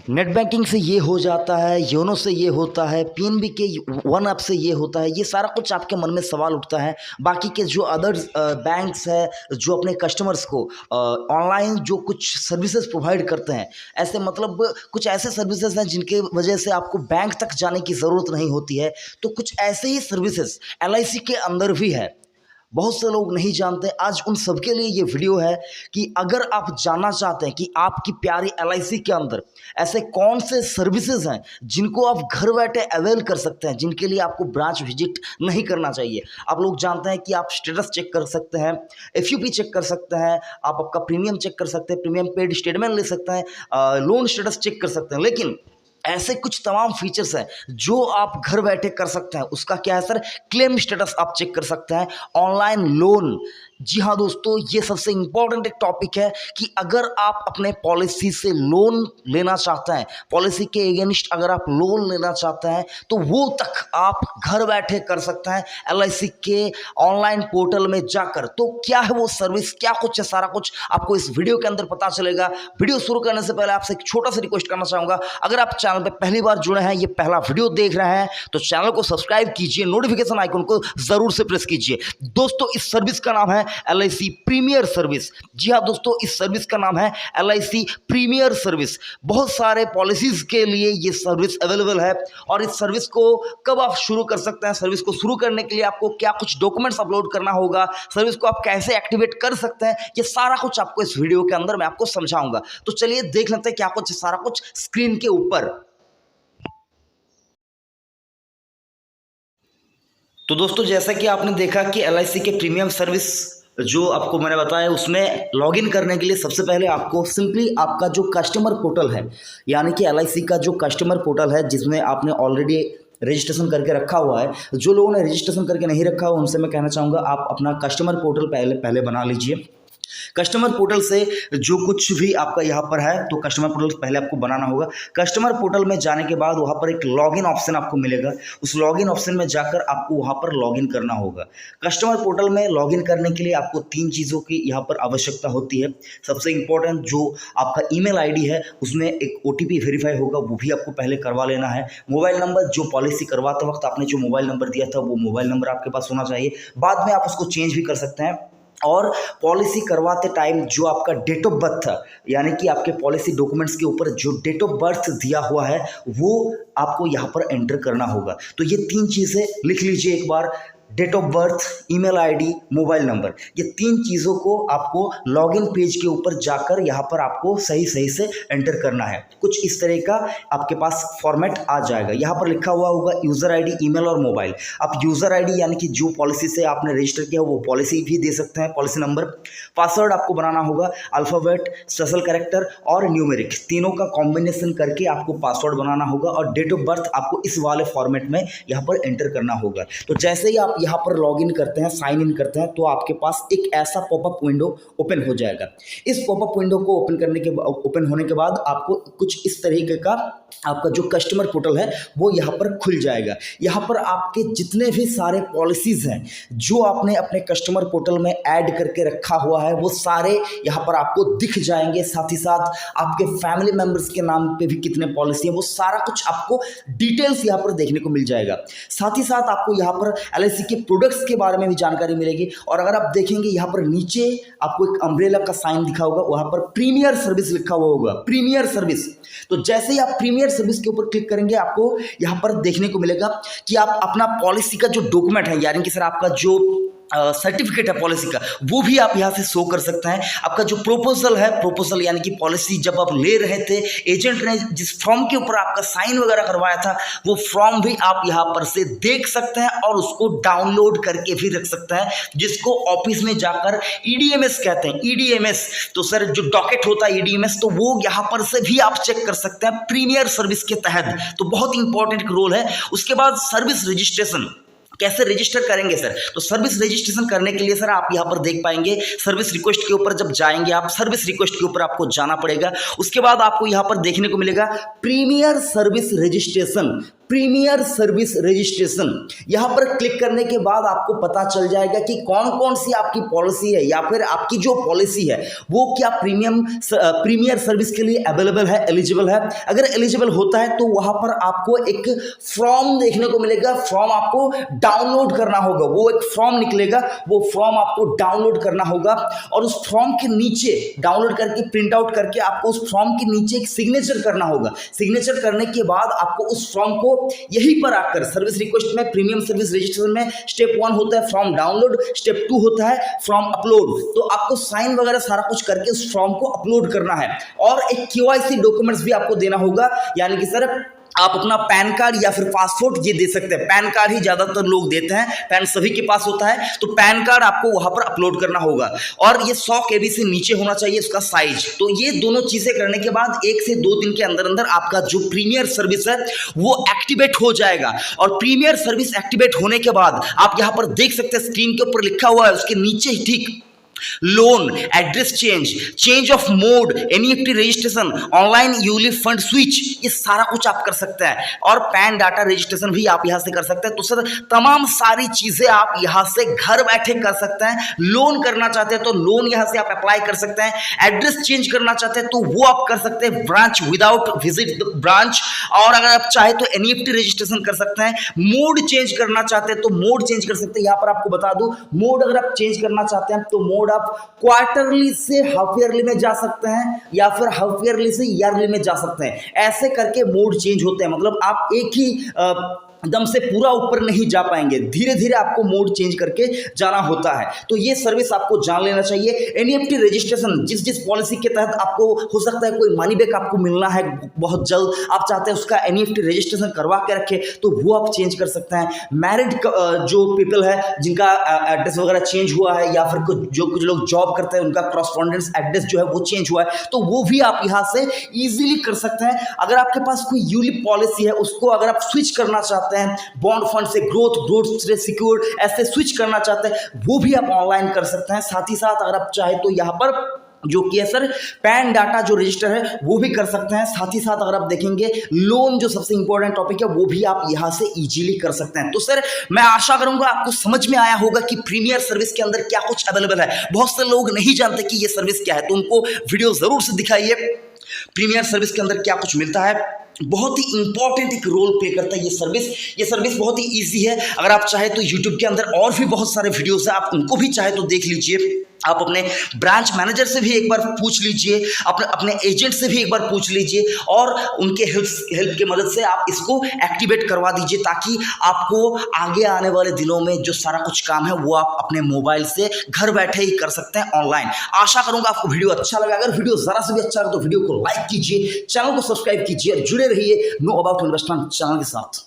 Net banking से ये हो जाता है, योनो से ये होता है, पीएनबी के वन ऐप से ये होता है, ये सारा कुछ आपके मन में सवाल उठता है। बाकी के जो अदर्स बैंक्स है जो अपने कस्टमर्स को ऑनलाइन जो कुछ सर्विसेज प्रोवाइड करते हैं, ऐसे मतलब कुछ ऐसे सर्विसेज हैं जिनके वजह से आपको बैंक तक जाने की ज़रूरत नहीं होती है। तो कुछ ऐसे ही सर्विसेज एलआईसी के अंदर भी है, बहुत से लोग नहीं जानते। आज उन सबके लिए ये वीडियो है कि अगर आप जानना चाहते हैं कि आपकी प्यारी एलआईसी के अंदर ऐसे कौन से सर्विसेज हैं जिनको आप घर बैठे अवेल कर सकते हैं, जिनके लिए आपको ब्रांच विजिट नहीं करना चाहिए। आप लोग जानते हैं कि आप स्टेटस चेक कर सकते हैं, एफयूपी चेक कर सकते हैं, आप आपका प्रीमियम चेक कर सकते हैं, प्रीमियम पेड स्टेटमेंट ले सकते हैं, लोन स्टेटस चेक कर सकते हैं, लेकिन ऐसे कुछ तमाम फीचर्स हैं जो आप घर बैठे कर सकते हैं। उसका क्या है सर? क्लेम स्टेटस आप चेक कर सकते हैं, ऑनलाइन लोन। जी हाँ दोस्तों, ये सबसे इंपॉर्टेंट एक टॉपिक है कि अगर आप अपने पॉलिसी से लोन लेना चाहते हैं, पॉलिसी के अगेंस्ट अगर आप लोन लेना चाहते हैं, तो वो तक आप घर बैठे कर सकते हैं एलआईसी के ऑनलाइन पोर्टल में जाकर। तो क्या है वो सर्विस, क्या कुछ है, सारा कुछ आपको इस वीडियो के अंदर पता चलेगा। वीडियो शुरू करने से पहले आपसे एक छोटा सा रिक्वेस्ट करना चाहूँगा, अगर आप चैनल पे पहली बार जुड़े हैं, ये पहला वीडियो देख रहे हैं, तो चैनल को सब्सक्राइब कीजिए, नोटिफिकेशन आइकन को जरूर से प्रेस कीजिए। दोस्तों, इस सर्विस का नाम है एलआईसी प्रीमियर सर्विस। जी हाँ दोस्तों, इस सर्विस का नाम है एलआईसी प्रीमियर सर्विस। बहुत सारे पॉलिसीज के लिए ये सर्विस अवेलेबल है। और इस सर्विस को कब आप शुरू कर सकते हैं, सर्विस को शुरू करने के लिए आपको क्या कुछ डॉक्यूमेंट्स अपलोड करना होगा, सर्विस को आप कैसे एक्टिवेट कर सकते हैं, ये सारा कुछ आपको इस वीडियो के अंदर मैं आपको समझाऊंगा। तो चलिए देख लेते हैं क्या कुछ, सारा कुछ स्क्रीन के ऊपर। तो दोस्तों, जैसा कि आपने देखा कि एलआईसी के प्रीमियम सर्विस जो आपको मैंने बताया, उसमें लॉगिन करने के लिए सबसे पहले आपको सिंपली आपका जो कस्टमर पोर्टल है, यानी कि एलआईसी का जो कस्टमर पोर्टल है जिसमें आपने ऑलरेडी रजिस्ट्रेशन करके रखा हुआ है, जो लोगों ने रजिस्ट्रेशन करके नहीं रखा हुआ उनसे मैं कहना चाहूँगा आप अपना कस्टमर पोर्टल पहले बना लीजिए। कस्टमर पोर्टल से जो कुछ भी आपका यहाँ पर है, तो कस्टमर पोर्टल पहले आपको बनाना होगा। कस्टमर पोर्टल में जाने के बाद वहाँ पर एक लॉगिन ऑप्शन आपको मिलेगा, उस लॉगिन ऑप्शन में जाकर आपको वहाँ पर लॉगिन करना होगा। कस्टमर पोर्टल में लॉगिन करने के लिए आपको 3 चीज़ों की यहाँ पर आवश्यकता होती है। सबसे इंपॉर्टेंट जो आपका ईमेल आईडी है, उसमें एक ओटीपी वेरीफाई होगा, वो भी आपको पहले करवा लेना है। मोबाइल नंबर, जो पॉलिसी करवाते वक्त आपने जो मोबाइल नंबर दिया था, वो मोबाइल नंबर आपके पास होना चाहिए। बाद में आप उसको चेंज भी कर सकते हैं। और पॉलिसी करवाते टाइम जो आपका डेट ऑफ बर्थ था, यानी कि आपके पॉलिसी डॉक्यूमेंट्स के ऊपर जो डेट ऑफ बर्थ दिया हुआ है, वो आपको यहाँ पर एंटर करना होगा। तो ये 3 चीज़ें लिख लीजिए एक बार, date of birth, email ID, mobile number. ये 3 चीज़ों को आपको लॉगिन पेज के ऊपर जाकर यहाँ पर आपको सही से एंटर करना है। कुछ इस तरह का आपके पास फॉर्मेट आ जाएगा। यहाँ पर लिखा हुआ होगा यूज़र आईडी, ईमेल और मोबाइल। आप यूज़र आईडी यानी कि जो पॉलिसी से आपने रजिस्टर किया वो पॉलिसी भी दे सकते हैं, पॉलिसी नंबर। पासवर्ड आपको बनाना होगा अल्फ़ाबेट, स्पेशल कैरेक्टर और न्यूमेरिक, तीनों का कॉम्बिनेशन करके आपको पासवर्ड बनाना होगा। और डेट ऑफ बर्थ आपको इस वाले फॉर्मेट में यहाँ पर एंटर करना होगा। तो जैसे ही आप यहाँ पर लॉगिन करते हैं, साइन इन करते हैं, तो आपके पास एक ऐसा पॉपअप विंडो ओपन हो जाएगा। इस पॉपअप विंडो को ओपन होने के बाद आपको कुछ इस तरीके का आपका जो कस्टमर पोर्टल है वो यहाँ पर खुल जाएगा। यहाँ पर आपके जितने भी सारे पॉलिसीज हैं जो आपने अपने कस्टमर पोर्टल में ऐड करके रखा हुआ है, वो सारे यहाँ पर आपको दिख जाएंगे। साथ ही साथ आपके फैमिली मेंबर्स के नाम पे भी कितने पॉलिसी हैं, वो सारा कुछ आपको डिटेल्स यहाँ पर देखने को मिल जाएगा। साथ ही साथ आपको यहाँ पर एलआईसी के प्रोडक्ट्स के बारे में भी जानकारी मिलेगी। और अगर आप देखेंगे यहाँ पर नीचे आपको एक अम्ब्रेला का साइन दिखा होगा, वहाँ पर प्रीमियर सर्विस लिखा हुआ होगा, प्रीमियर सर्विस। तो जैसे ही आप प्रीमियर सर्विस के ऊपर क्लिक करेंगे, आपको यहाँ पर देखने को मिलेगा कि आप अपना पॉलिसी का जो डॉक्यूमेंट है, यानी कि सर आपका जो सर्टिफिकेट है पॉलिसी का, वो भी आप यहाँ से शो कर सकते हैं। आपका जो प्रोपोजल है, प्रोपोजल यानी कि पॉलिसी जब आप ले रहे थे, एजेंट ने जिस फॉर्म के ऊपर आपका साइन वगैरह करवाया था, वो फॉर्म भी आप यहाँ पर से देख सकते हैं और उसको डाउनलोड करके भी रख सकते हैं, जिसको ऑफिस में जाकर ईडीएमएस कहते हैं, ईडीएमएस। तो सर जो डॉकेट होता है ईडीएमएस, तो वो यहाँ पर से भी आप चेक कर सकते हैं प्रीमियर सर्विस के तहत। तो बहुत इंपॉर्टेंट रोल है। उसके बाद सर्विस रजिस्ट्रेशन, कैसे रजिस्टर करेंगे सर? तो सर्विस रजिस्ट्रेशन करने के लिए सर आप यहाँ पर देख पाएंगे सर्विस रिक्वेस्ट के ऊपर जब जाएंगे आप, सर्विस रिक्वेस्ट के ऊपर आपको जाना पड़ेगा। उसके बाद आपको यहाँ पर देखने को मिलेगा premier service registration. Premier service registration यहाँ पर क्लिक करने के बाद आपको पता चल जाएगा कि कौन कौन सी आपकी पॉलिसी है या फिर आपकी जो पॉलिसी है वो क्या प्रीमियर सर्विस के लिए अवेलेबल है, एलिजिबल है। अगर एलिजिबल होता है तो वहां पर आपको एक फॉर्म देखने को मिलेगा, फॉर्म आपको डाउनलोड करना होगा। वो एक फॉर्म निकलेगा, वो फॉर्म आपको डाउनलोड करना होगा और उस फॉर्म के नीचे डाउनलोड करके प्रिंट आउट करके आपको उस फॉर्म के नीचे एक सिग्नेचर करना होगा। सिग्नेचर करने के बाद आपको उस फॉर्म को यहीं पर आकर सर्विस रिक्वेस्ट में प्रीमियम सर्विस रजिस्ट्रेशन में स्टेप 1 होता है फॉर्म डाउनलोड, स्टेप 2 होता है फॉर्म अपलोड। तो आपको साइन वगैरह सारा कुछ करके उस फॉर्म को अपलोड करना है और एक केवाईसी डॉक्यूमेंट्स भी आपको देना होगा, यानी कि सर आप अपना पैन कार्ड या फिर पासपोर्ट ये दे सकते हैं। पैन कार्ड ही ज्यादातर लोग देते हैं, पैन सभी के पास होता है, तो पैन कार्ड आपको वहां पर अपलोड करना होगा और ये 100 KB से नीचे होना चाहिए इसका साइज। तो ये दोनों चीजें करने के बाद 1 से 2 दिन के अंदर अंदर आपका जो प्रीमियर सर्विस है वो एक्टिवेट हो जाएगा। और प्रीमियर सर्विस एक्टिवेट होने के बाद आप यहाँ पर देख सकते हैं स्क्रीन के ऊपर लिखा हुआ है, उसके नीचे ही ठीक loan, address change of mode, NEFT registration, online ULIP fund switch, ये सारा कुछ आप कर सकते हैं और पैन डाटा रजिस्ट्रेशन भी आप यहां से कर सकते हैं। तो सर तमाम सारी चीजें आप यहां से घर बैठे कर सकते हैं। लोन करना चाहते हैं तो लोन यहां से आप अप्लाई कर सकते हैं। एड्रेस चेंज करना चाहते हैं तो वो आप कर सकते हैं branch without visit the branch, और अगर आप चाहे तो एनईएफटी रजिस्ट्रेशन कर सकते हैं। मोड चेंज करना चाहते हैं तो मोड चेंज कर सकते हैं। यहां पर आपको बता दूं, मोड अगर आप चेंज करना चाहते हैं तो मोड आप क्वार्टरली से हाफ ईयरली में जा सकते हैं या फिर हाफ ईयरली से ईयरली में जा सकते हैं। ऐसे करके मोड चेंज होते हैं, मतलब आप एक ही दम से पूरा ऊपर नहीं जा पाएंगे, धीरे धीरे आपको मोड चेंज करके जाना होता है। तो ये सर्विस आपको जान लेना चाहिए। एनईएफटी रजिस्ट्रेशन जिस पॉलिसी के तहत आपको हो सकता है कोई मनी बैक आपको मिलना है बहुत जल्द, आप चाहते हैं उसका एनईएफटी रजिस्ट्रेशन करवा के रखे तो वो आप चेंज कर सकते हैं। मैरिड जो पीपल है जिनका एड्रेस वगैरह चेंज हुआ है या फिर कुछ लोग जॉब करते हैं उनका करस्पॉन्डेंस एड्रेस जो है वो चेंज हुआ है तो वो भी आप यहाँ से इजीली कर सकते हैं। अगर आपके पास कोई यूलिप पॉलिसी है उसको अगर आप स्विच करना चाहते हैं बॉन्ड फंड से ग्रोथ से सिक्योर ऐसे स्विच करना चाहते हैं वो भी आप ऑनलाइन कर सकते हैं। साथ ही साथ अगर आप चाहे तो यहाँ पर जो कि है सर पैन डाटा जो रजिस्टर है वो भी कर सकते हैं। साथ ही साथ अगर आप देखेंगे लोन जो सबसे इंपॉर्टेंट टॉपिक है वो भी आप यहां से इजीली कर सकते हैं। तो सर मैं आशा करूंगा आपको समझ में आया होगा कि प्रीमियर सर्विस के अंदर क्या कुछ अवेलेबल है। बहुत से लोग नहीं जानते कि ये सर्विस क्या है, तो उनको वीडियो जरूर से दिखाइए प्रीमियर सर्विस के अंदर क्या कुछ मिलता है। बहुत ही इंपॉर्टेंट एक रोल प्ले करता है ये सर्विस बहुत ही इजी है। अगर आप चाहे तो यूट्यूब के अंदर और भी बहुत सारे वीडियोस है, आप उनको भी चाहे तो देख लीजिए। आप अपने ब्रांच मैनेजर से भी एक बार पूछ लीजिए, अपने एजेंट से भी एक बार पूछ लीजिए और उनके हेल्प की मदद से आप इसको एक्टिवेट करवा दीजिए ताकि आपको आगे आने वाले दिनों में जो सारा कुछ काम है वो आप अपने मोबाइल से घर बैठे ही कर सकते हैं ऑनलाइन। आशा करूंगा आपको वीडियो अच्छा लगा। अगर वीडियो जरा से भी अच्छा लगा तो वीडियो को लाइक कीजिए, चैनल को सब्सक्राइब कीजिए और जुड़े रहिए नो अबाउट इन्वेस्टमेंट चैनल के साथ।